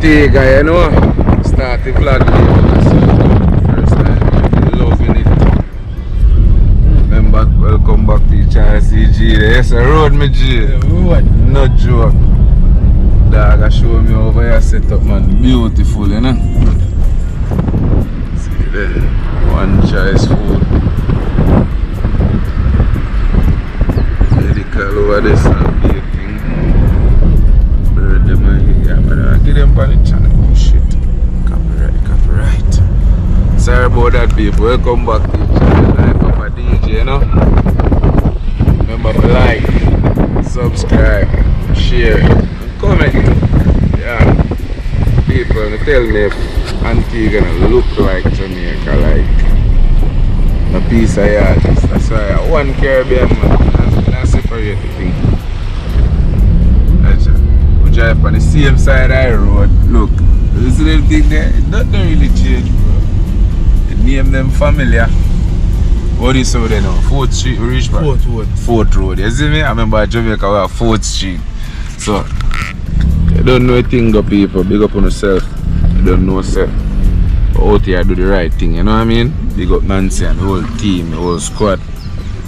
Antigua, you know. Start the vlog first time. Loving it. Remember, welcome back to CG. Yes, a road, me G. Road. No joke. Dog, I show me over here set up, man. Beautiful, you know. See there. One choice food. Medical over this and baking. Bird them and yeah, man. I get them on the channel. Oh shit. Copyright. Sorry about that, people. Welcome back to the channel. Life of a DJ, you know. Remember to like, subscribe, share, comment. Yeah. People tell me if Antigua gonna look like Jamaica, like a piece of yard. That's why one Caribbean man, not separate the thing. We drive on the same side of the road. Look, this little thing there, it doesn't really change, bro. The name them familiar. What is over there now? 4th Street, we reach back? 4th Road. You see me? I remember Jamaica, we have 4th Street. So, you don't know a thing, though, people. Big up on yourself. You don't know yourself. Out here, do the right thing, you know what I mean? Big up Nancy and the whole team, the whole squad.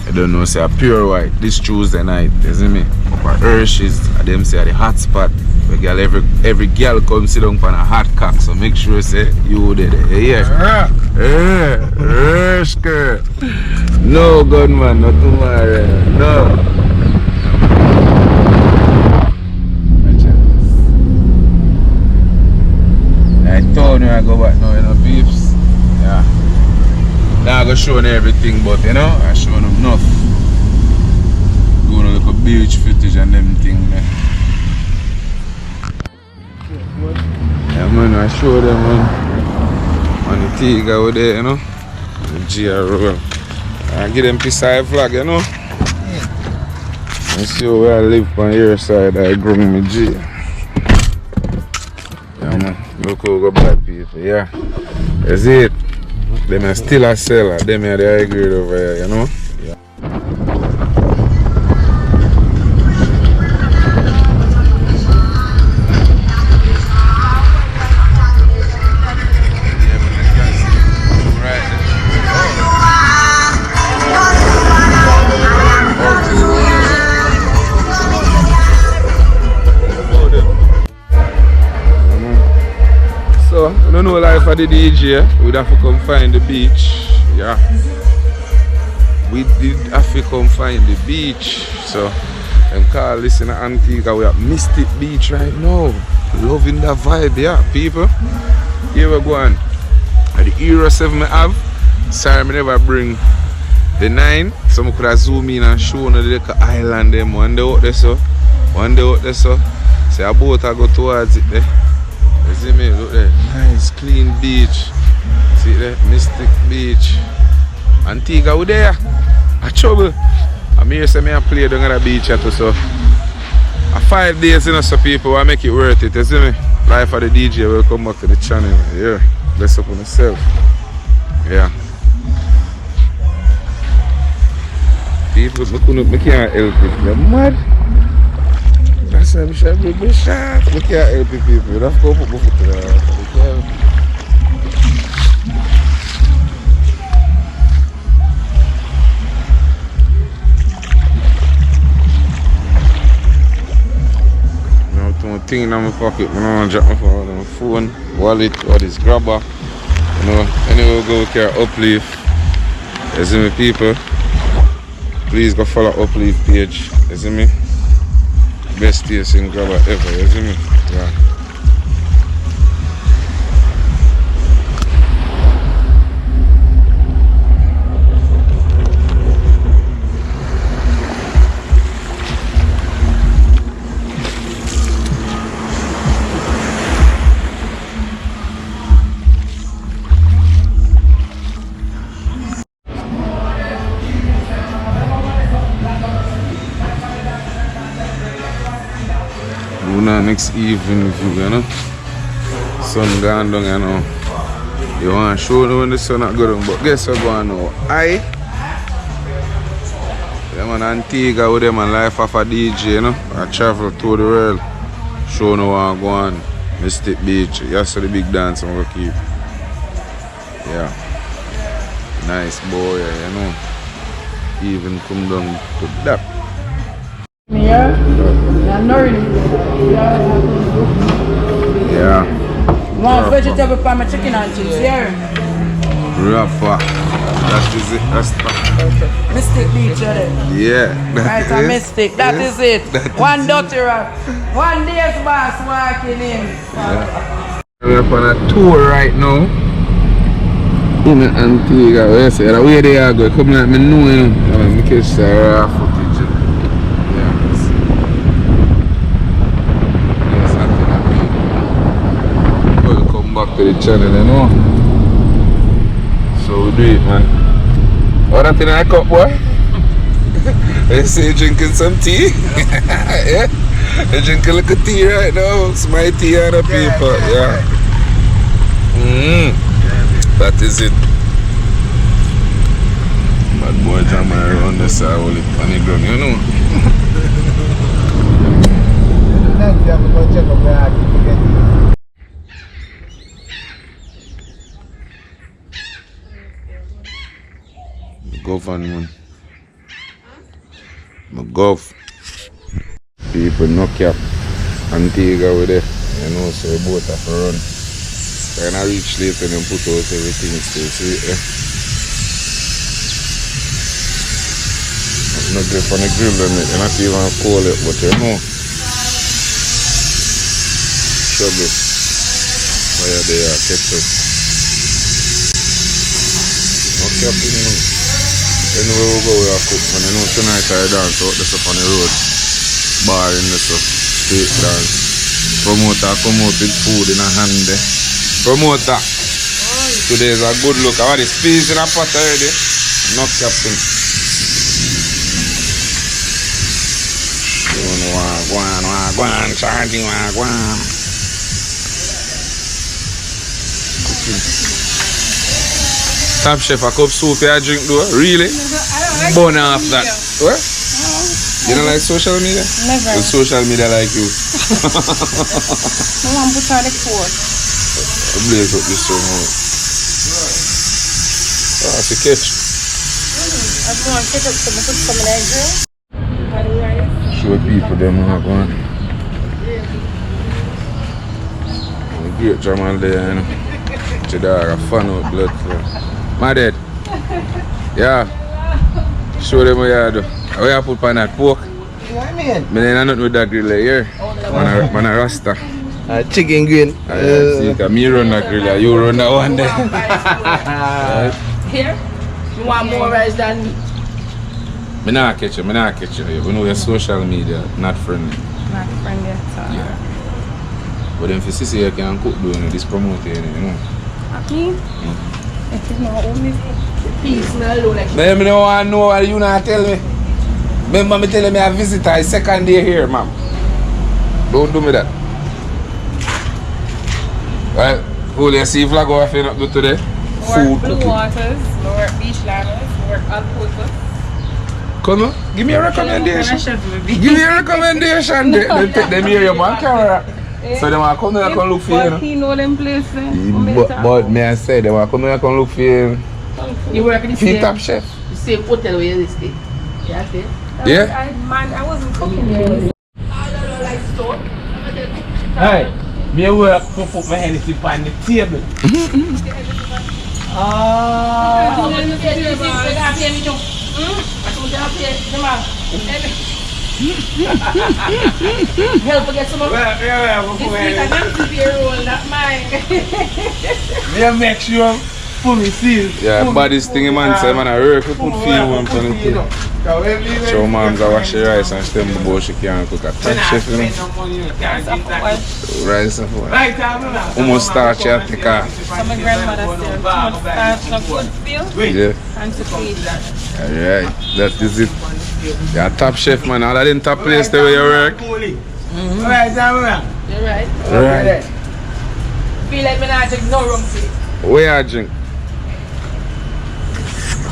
You don't know, say, a pure white this Tuesday night, you see me? Up at Hershey's, them say, the hot spot. Where girl, every girl come sit down on a hot cock, so make sure, say, you there. Yeah. Skirt. No gunman, not tomorrow. No. I told you I go back now, you know, peeps. Yeah. Now I go show them everything, but you know, I show them enough. Go to look at beach footage and them thing there. Yeah man, I show them man. Antigua over there, you know. The GRO. I give them piece of flag, you know. I see where I live on your side, I grow me G. Yeah man, look how we go by people, yeah. That's it. Them are still a seller, them are the high grade over here, you know. Yeah. So, I don't know life of the DJ, we'd have to come find the beach, yeah. We did have to come find the beach, so I'm call this in Antigua, we at Mystic Beach right now. Loving the vibe, yeah, people. Here we go on. The Euro 7 I have, sorry I never bring the 9, so I could have zoom in and show the little island them. One day out there so, so a boat I go towards it there. You see me? Look there. Nice, clean beach. See there? Mystic Beach. Antigua, we there. A trouble. I'm here say me a play down at the beach too, so. 5 days, you know, so people will make it worth it. You see me? Life of the DJ, welcome back to the channel. Yeah. Bless up on yourself. Yeah. People, I can't help it. They're mad. That's why I should be shot. We can't help people. You have to go put my foot there. Now, one thing in my pocket, I don't drop my phone, wallet, or this grabber. You know, anywhere we go, we can uplift. You see me, people? Please go follow uplift page. You see me? Best tasting grabber ever, you see me? Yeah. Next evening view, you know. Sun gone down, you know. You want to show them when the sun not good, but guess what going on now? Them an Antigua with them and life of a DJ, you know. I travel to the world, show them what I'm going on. Mystic Beach. That's the big dance I'm gonna keep. Yeah. Nice boy, you know. Even come down to that. Yeah. Yeah. Want vegetable for my chicken and cheese here. Rapper. That is it. That's the Mystic Beach, yeah. Right, a Mystic. That is it. One dirty rock. One day's boss walking in. Yeah. We're up on a tour right now. In Antigua. Where say the way they are going, come like me know, you know. I'm catch the raw footage. Yeah. Yes, I think welcome back to the channel, you know. So we do it, man. What that in a cup, boy? You say you're drinking some tea? Yeah? You're drinking a little tea right now. It's my tea and the paper, yeah. That is it. Bad boy jam around the side on the ground, you know. Government. My gov. People no cap. Antigua with it. You know, so the boat have to run. When I reach later and put out everything still. See, I'm not good for the grill and it. You're not even call it, but you know. Trouble. Where they are, ketchup. No cap, you know. Anywhere we go, we have cook. And you know, tonight I dance out this up on the road. Bar in the street dance. Promoter come out with food in a hand there. Promoter. Today is a good look. I want this peas in a pot already. No captain. Wagwan, chanting wagwan. Top chef, a cup soup I drink though? Really? I don't like Burn off that. What? You don't like social media? Never. The social media like you. I want to put on the food. Blaze up this one. Oh, it's a catch. I want to put some in the grill. Show people them how going. Great Jamal there, you know. Your dog a fan out blood flow. My dad. Yeah. Show them what you do. What you put on that pork? What I mean? Me ain't nothing with that grill here. Man a rasta. Chicken green. See, me run that grill, you run that one there. Here? You want more rice than me? Me not catch you. We know your social media not friendly. Not friendly at all. Yeah. But then if you see you can cook doing this promoting, you know. Me? If you know only peace, me alone like Me don't want to know what you not tell me. Remember me telling me a visitor is second day here, ma'am. Don't do me that. Well, who you see flag off you not do today? Food Blue cooking. Waters, we work Beach Ladders, we work Alpocus. Come on, give me a recommendation. Give me a recommendation. They take them here on camera. So they want to come here and come look for you. But he know them places. But me I say they want to come here and come look for you. You work in the Feed same, top chef. the same hotel where you stay. Yeah, see? Yeah? I wasn't cooking there. Hey, me work to put my hand on the table. Help get some of Yeah, make sure for me see. Yeah, baddest thing man say man I work we put fuel on the thing. So mom's I wash the rice and stem the bowl she can't cook a top chef, you know. Rice and food. Almost starch you take off. So my grandmother said, too much starch, not good feel, Yeah. and to eat. Alright, that is it. You're a top chef man, all of them top place the way you work. Alright, You're right. Right. Feel like me not drink no rum tea. Where you drink?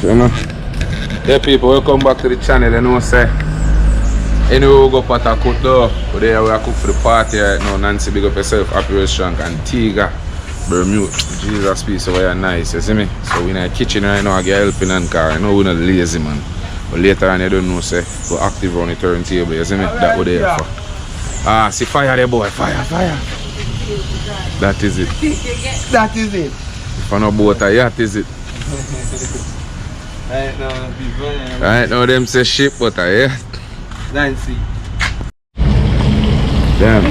You know? Yeah people, welcome back to the channel, you know say. Anyway, we go pot a cook though. But there we are cook for the party right now. Nancy, big up yourself. Happy restaurant Antigua Barbuda. Jesus, peace over here nice, you see me? So we in the kitchen right now, I get helping and car. I know we're not lazy, man. But later on, you don't know, say, we're active on the turntable, you see me? That what they are for. Ah, see fire there, boy. Fire. That is it. That is it. If I know boat a yacht, is it? Right now, them say ship, but a yacht. Nancy. Damn.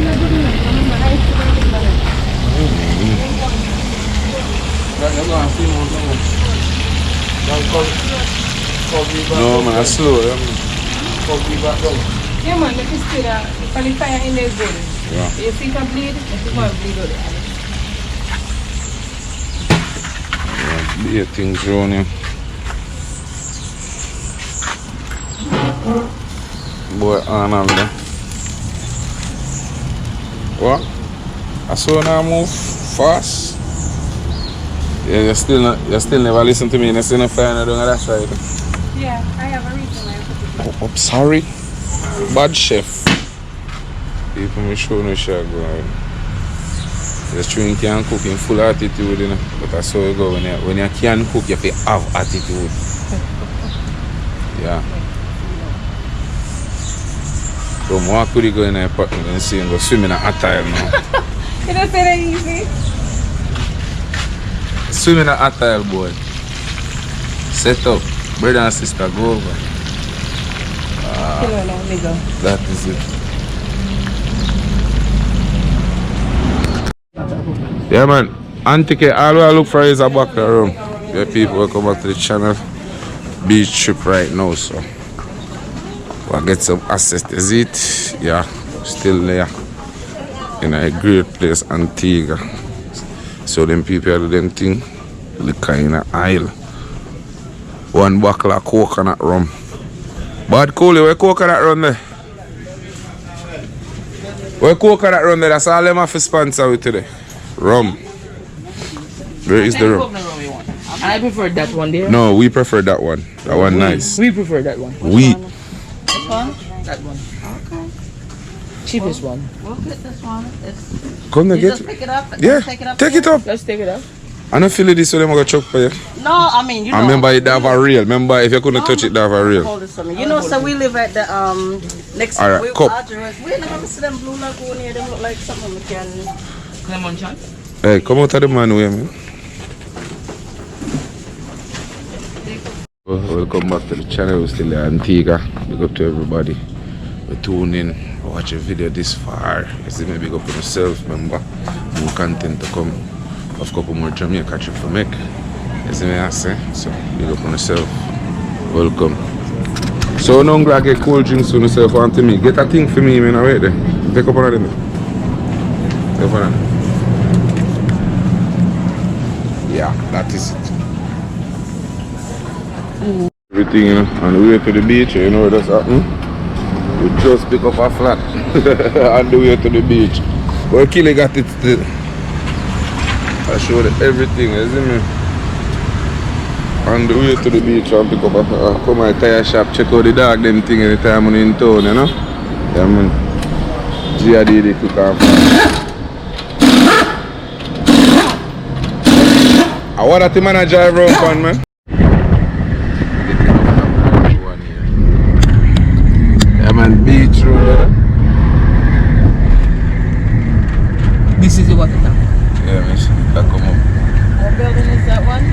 No, man, that's slow. Yeah, man, let me see that. If I fire in the zone, you see it bleed, you see it bleed out there. Yeah, things around here. Boy, on there. What? I saw now move fast. Yeah, you still never listen to me. You still not find it on that side. Yeah, I have a reason why I put it. Oh, I'm sorry. Bad chef. People me show no shit going. Just drink and cook in full attitude, you know. But that's how it go when you can cook, you have to have attitude. Yeah. So more could you go in the apartment and see and go swim in a hot tile now. You don't say that easy. Swim in a hot tile, boy. Set up. Brother and sister, go over. That is it. Yeah, man. Antique, all I look for is a back room. Yeah, people, welcome back to the channel. Beach trip right now, so we'll get some access to it. Yeah, still there in a great place, Antigua. So them people do them thing, liquor in an aisle. One bottle of coconut rum. Bad Cooley, where coconut rum there? Where coconut rum there? That's all them have to sponsor with today. Rum. Where is the rum? I prefer that one there. No, we prefer that one. That one nice. We prefer that one. We. Which one? That one. Okay. Cheapest one. We'll get this one. Come to You get just pick it up. Yeah, Take it up. take it up. Let's take it up. I don't feel this so them gonna choke for you. No, I mean, you know. I remember it have a real. Remember if you couldn't touch it, they have a real. Hold this for me. You know, so we live at the next All right, we cup. address. We never see them blue lagoon here. Them look like something we can. Lemon chant. Hey, come out of the man way, man. Welcome back to the channel. We're still at Antigua. Big up to everybody. We tune in, watch a video this far. You see me, big up to myself. Remember, more content to come. Of couple more Jamaica trip for make. You see me, I say. So, big up on yourself. Welcome. So, now I'm going to get cold drinks for myself. Want to me. Get a thing for me, man. Right there. Take up on them. Take up on them. Yeah, that is it. Everything, you know, on the way to the beach, you know where that's happening? We just pick up a flat on the way to the beach. But Killy got it still. I showed everything, you see me? On the way to the beach and pick up a come at tire shop, check out the dog them thing anytime I'm in town, you know? Yeah, man. G.I.D. they cook off. I want that man to drive around fun, man. Yeah, man, beach road. This is the water tank. Yeah, man, that come up. What building is that one?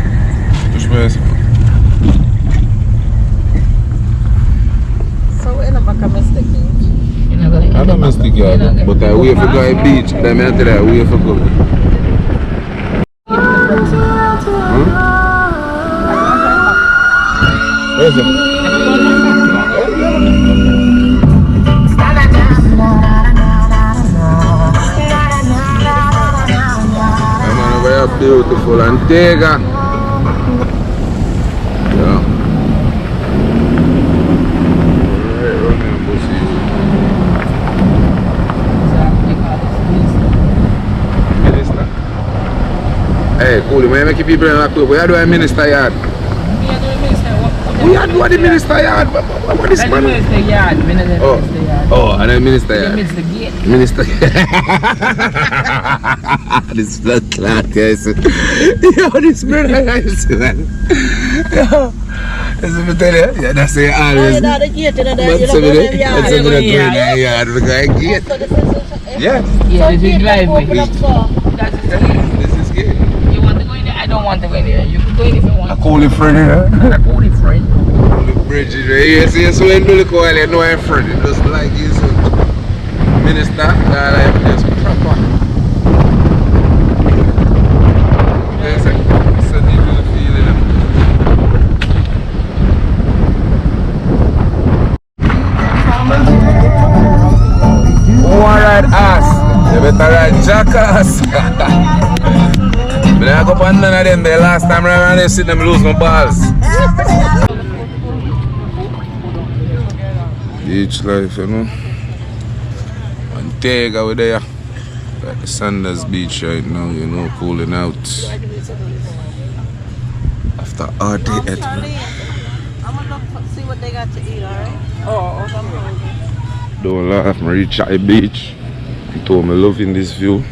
Which way is it? So we're in a back of Mystic Beach. I don't Mystic Yard, but I wait for go to beach. Then I tell you, I wait for go. Where is it? Beautiful Antigua. Yeah. Minister. Hey, cool. When you make people in that club, we are doing minister yard. We are doing the minister yard. What is man? Minister yard. Oh, Oh, and then Minister You Yard. miss the gate. Minister. This blood clot, guys. Yo, this brother, guys. Yo, that's what I tell you. Yeah, that's it. Always. You know the gate, you know the That's what I yard. go in the yard because I get. Yeah. Yeah, this is driveway. Open up, so. That's the gate. This is good. You want to go in there? I don't want to go in there. You can go in if you I want. call it friend, huh? I call it friend. The bridge is right here. See, so when you call it, no, I'm friend. Just like you, so. Minister, that I just proper. There's a deep feeling. Alright, ass. You better ride jackass. But I go up on none of them. The last time around, I see them lose my balls. Beach life, you know. Antigua over there. At the Sandals Beach right now, you know, cooling out. After all day at Charlie, I'm gonna look see what they got to eat, alright? Don't laugh, I reach at the beach. He told me loving this view.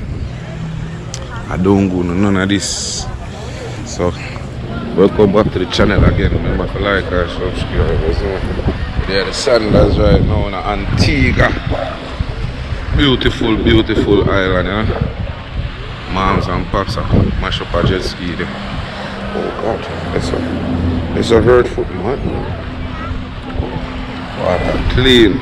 I don't go to none of this. So, welcome back to the channel again. Remember to like and subscribe. There the Sandals right now in Antigua. Beautiful, beautiful island, yeah. Moms and pops mash up a jet ski there. Oh God, that's a hurt foot, man. Water clean.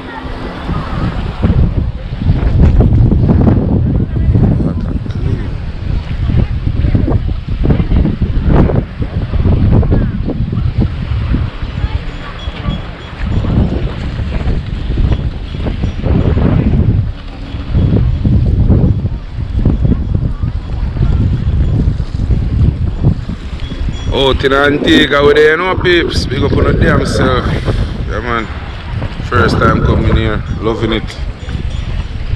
Out in Antigua with there, you know, peeps. Big up on the damn self. Yeah, man. First time coming here, loving it.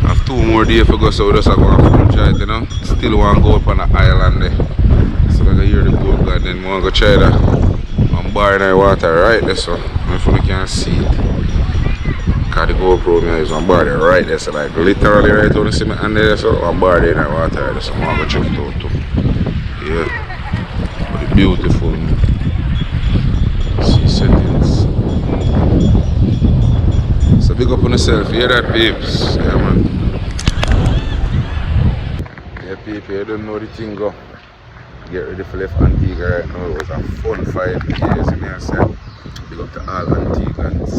I have 2 more days to go, so just go and enjoy it, you know. Still want to go up on the island there. So I can hear the gold god, then I want to go try that. I'm bar in the water right there, so if you can see it. Because the GoPro me is on bar there right there, so like literally right on the cement and there, so I'm bar there in the water right there, so I want to go check it out too. Yeah. Beautiful sea settings. So big up on yourself, you hear that, peeps? Yeah, man. Yeah, people, you don't know the thing go. Get ready for left Antigua right now. It was a fun 5 years, you know. Big up to all Antiguans,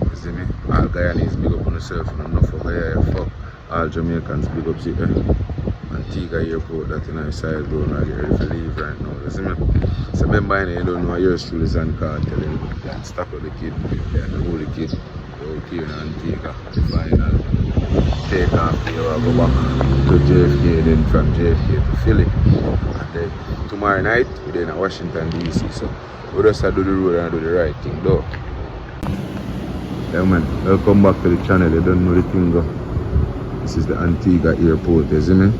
you see me? All Guyanese, big up on yourself, and enough over here, fuck. All Jamaicans, big up to you. Antigua airport that in our side road and I get ready to leave right now. You see me? So remember you don't know yours truly is on car telling you that stop with the kid, yeah, the holy kid, out here in Antigua, the final take off here or go back to JFK, then from JFK to Philly. And then tomorrow night we're in Washington DC. So we just have to do the road and do the right thing though. Yeah man, welcome back to the channel. You don't know the thing though. This is the Antigua airport, you see me?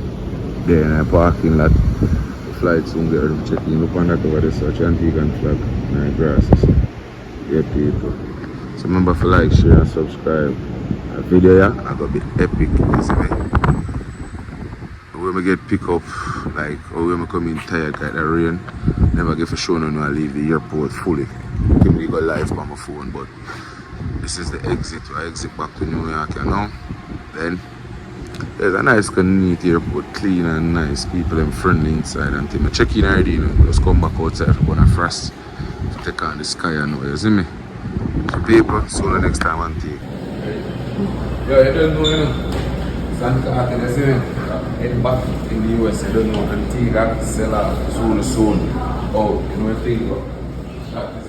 There in a parking lot. The flight soon get ready to check in. Look on that over there, such Antiguan flag and the grasses. Yeah, people. So remember to like, share and subscribe. A video here, I gonna be epic, you see me? When we get pick up, like, or when we come in tired, like the rain, never get for sure when I leave the airport fully. We go live on my phone, but this is the exit. I exit back to New York, you know? Then there's a nice, neat airport, clean and nice, people and friendly inside and things. I check in already, you know, just come back outside for going to frost to take on the sky and all, you see me? So people, see you next time on TV. Yo, you don't know, you know, Santa, you see me? Head back in the US, you don't know, Antigua, sell out soon. Oh, you know what I think?